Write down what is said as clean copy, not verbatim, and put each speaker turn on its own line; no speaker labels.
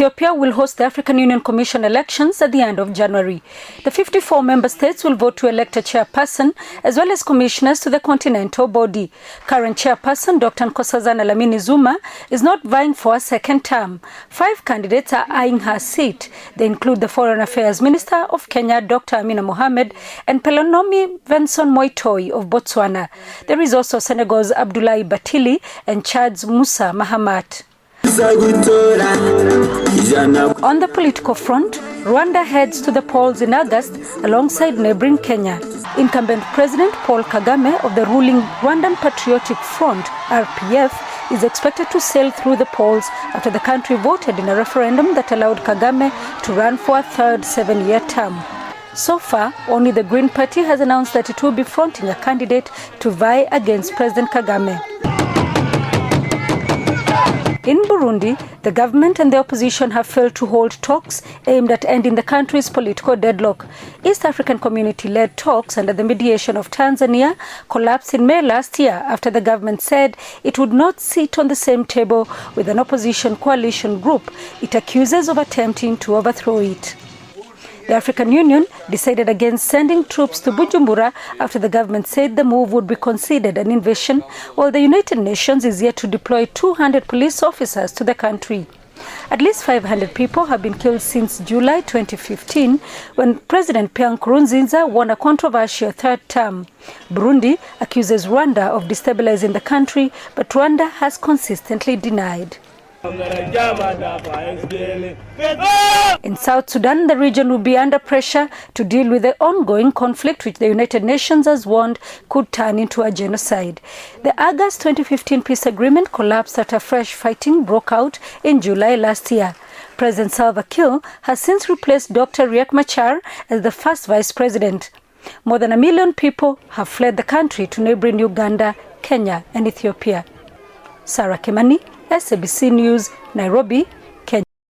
Ethiopia will host the African Union Commission elections at the end of January. The 54 member states will vote to elect a chairperson as well as commissioners to the continental body. Current chairperson Dr. Nkosazana Lamini Zuma is not vying for a second term. 5 candidates are eyeing her seat. They include the Foreign Affairs Minister of Kenya, Dr. Amina Mohamed, and Pelonomi Venson Moitoi of Botswana. There is also Senegal's Abdoulaye Batili and Chad's Musa Mahamat. On the political front, Rwanda heads to the polls in August alongside neighboring Kenya. Incumbent President Paul Kagame of the ruling Rwandan Patriotic Front, RPF, is expected to sail through the polls after the country voted in a referendum that allowed Kagame to run for a third 7-year term. So far, only the Green Party has announced that it will be fronting a candidate to vie against President Kagame. In Burundi, the government and the opposition have failed to hold talks aimed at ending the country's political deadlock. East African Community-led talks under the mediation of Tanzania collapsed in May last year after the government said it would not sit on the same table with an opposition coalition group it accuses of attempting to overthrow it. The African Union decided against sending troops to Bujumbura after the government said the move would be considered an invasion, while the United Nations is yet to deploy 200 police officers to the country. At least 500 people have been killed since July 2015, when President Pierre Nkurunziza won a controversial third term. Burundi accuses Rwanda of destabilizing the country, but Rwanda has consistently denied. In South Sudan, the region will be under pressure to deal with the ongoing conflict which the United Nations has warned could turn into a genocide. The August 2015 peace agreement collapsed after fresh fighting broke out in July last year. President Salva Kiir has since replaced Dr. Riek Machar as the first vice president. More than 1 million people have fled the country to neighboring Uganda, Kenya and Ethiopia. Sarah Kimani, SABC News, Nairobi,